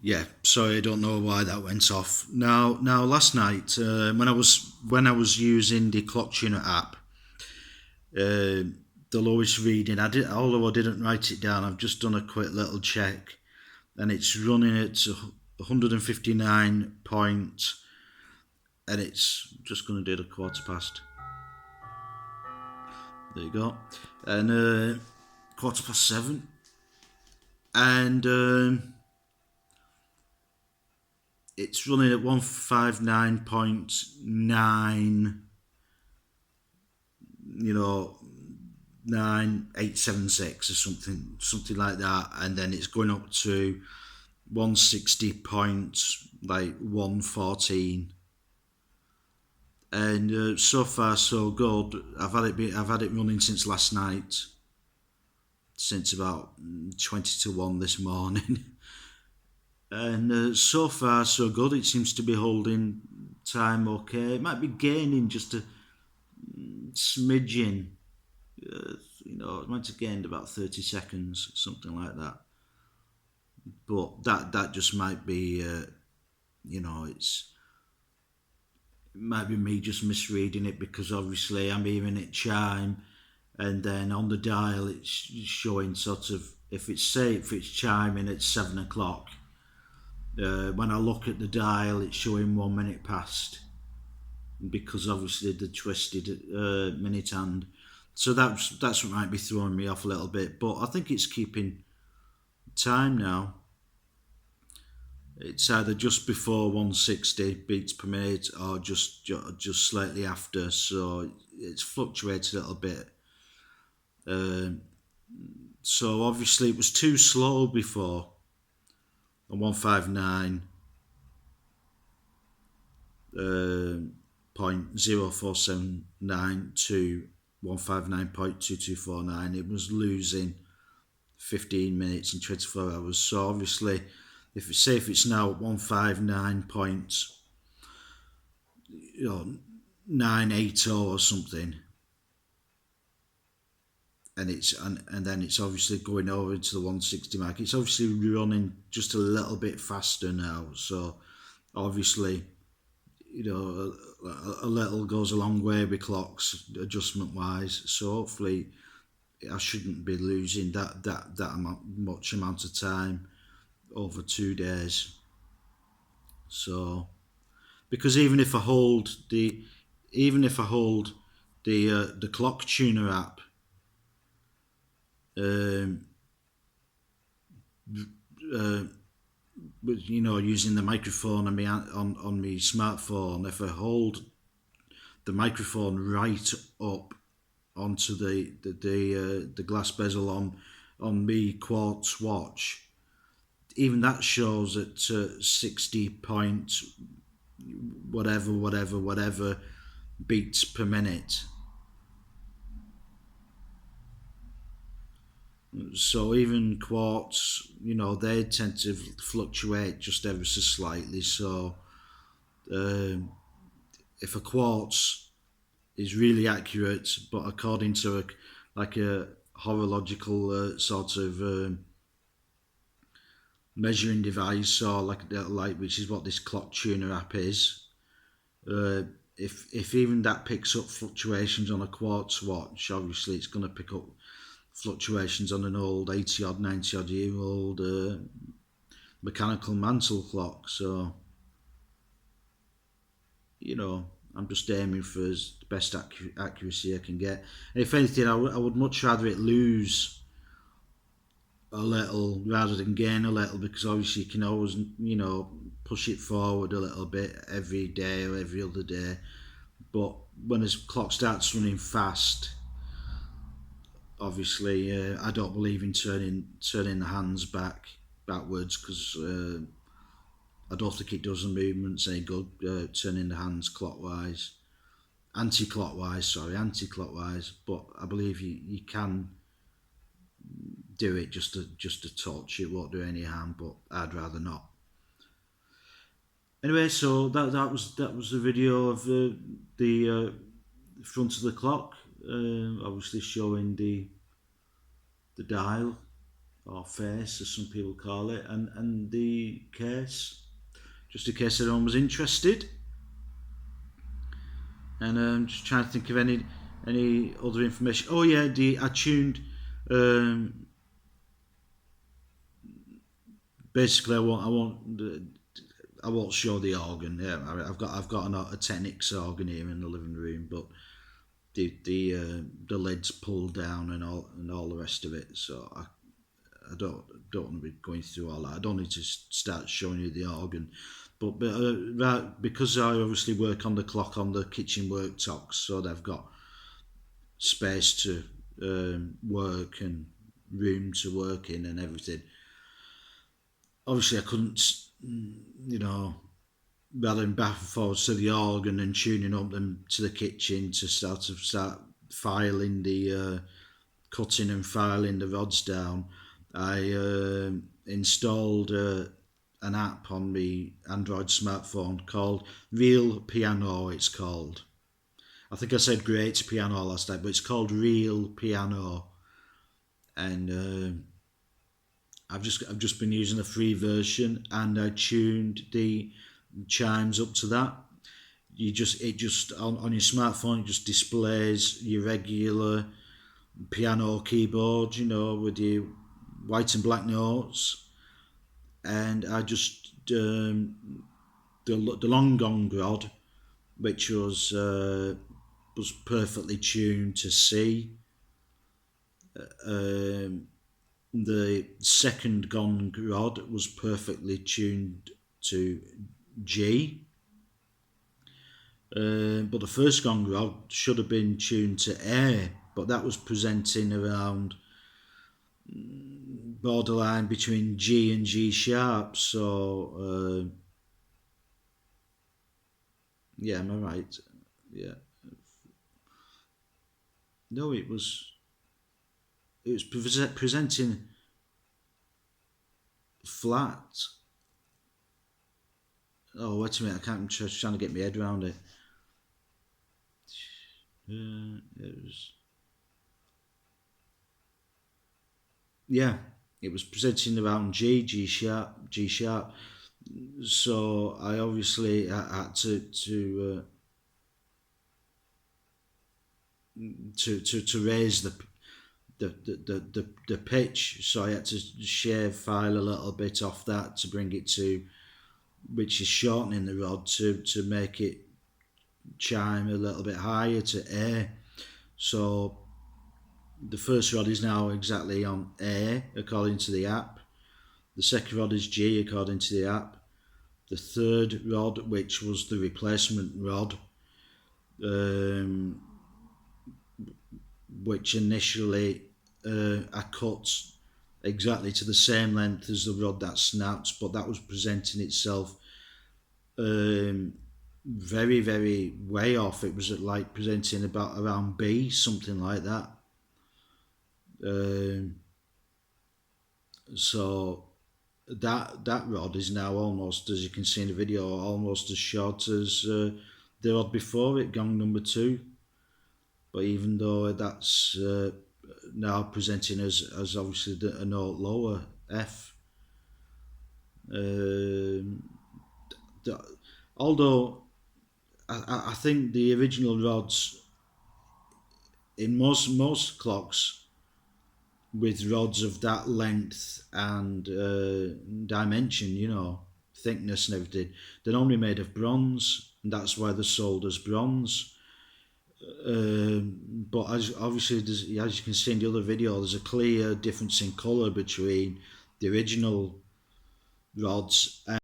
Yeah, sorry, I don't know why that went off. Now, last night when I was using the clock tuner app, uh, the lowest reading although I didn't write it down, I've just done a quick little check, and it's running at 159 point, and it's just going to do the quarter past. There you go, and quarter past 7, and it's running at 159.9. You know, 9876 or something like that, and then it's going up to 160 points, like 114, and so far so good. I've had it running since last night, since about 20 to 1 this morning. And so far so good. It seems to be holding time okay. It might be gaining just a smidgen. It might have gained about 30 seconds, something like that. But that just might be, it might be me just misreading it, because obviously I'm hearing it chime, and then on the dial it's showing sort of, if it's chiming at 7 o'clock. When I look at the dial, it's showing 1 minute past, because obviously the twisted minute hand. So that's what might be throwing me off a little bit, but I think it's keeping time now. It's either just before 160 beats per minute, or just slightly after. So it's fluctuated a little bit. So obviously it was too slow before on 159. 0.0479 to 159.2249. It was losing 15 minutes in 24 hours. So obviously, if it's now at 159 points, 980 or something, and then it's obviously going over into the 160 mark. It's obviously running just a little bit faster now. So obviously, a little goes a long way with clocks, adjustment wise. So hopefully I shouldn't be losing that much amount of time over 2 days. So, because even if I hold the clock tuner app, using the microphone on my smartphone, if I hold the microphone right up onto the glass bezel on me quartz watch, even that shows at 60 points, whatever beats per minute. So even quartz, they tend to fluctuate just ever so slightly. So if a quartz is really accurate, but according to a horological sort of measuring device, or like which is what this clock tuner app is, if even that picks up fluctuations on a quartz watch, obviously it's going to pick up fluctuations on an old 80 odd 90 odd year old mechanical Mantel clock. So I'm just aiming for the best accuracy I can get. And if anything, I would much rather it lose a little rather than gain a little, because obviously you can always push it forward a little bit every day or every other day. But when the clock starts running fast, obviously I don't believe in turning the hands backwards, because I don't think it does the movements any good, turning the hands anti-clockwise, but I believe you can do it just a touch. It won't do any harm, but I'd rather not. Anyway, so that was the video of the front of the clock, obviously showing the dial or face, as some people call it, and the case, just in case anyone was interested. And just trying to think of any other information. Oh yeah, I tuned. Um, Basically, I won't show the organ. Yeah, I've got a Technics organ here in the living room, but the lid's pulled down and all the rest of it. So I don't want to be going through all that. I don't need to start showing you the organ, but because I obviously work on the clock on the kitchen worktops, so they've got space to work and room to work in and everything. Obviously, I couldn't, running back and forwards to the organ and tuning up them to the kitchen to start filing cutting and filing the rods down. I installed an app on the Android smartphone called Real Piano. It's called. I think I said Great Piano last time, but it's called Real Piano, and I've just been using a free version, and I tuned the chimes up to that. It just on your smartphone, it just displays your regular piano keyboard, with your white and black notes, and I just the long gong rod, which was perfectly tuned to C. The second gong rod was perfectly tuned to G. But the first gong rod should have been tuned to A, but that was presenting around borderline between G and G sharp. So yeah, am I right? Yeah. No, it was presenting flat. Oh, wait a minute! I can't. I'm just trying to get my head around it. It was. Yeah, it was presenting around G sharp, G sharp. So I obviously had to raise the pitch. So I had to shave file a little bit off that to bring it to, which is shortening the rod to make it chime a little bit higher to A. So the first rod is now exactly on A according to the app. The second rod is G according to the app. The third rod, which was the replacement rod, which initially I cut exactly to the same length as the rod that snapped, but that was presenting itself very, very way off. It was like presenting about around B, something like that. So that rod is now almost, as you can see in the video, almost as short as the rod before it, gong number 2. But even though that's now presenting as obviously a note lower, F. Although I think the original rods in most clocks with rods of that length and dimension, thickness and everything, they're normally made of bronze, and that's why they're sold as bronze. But as you can see in the other video, there's a clear difference in colour between the original rods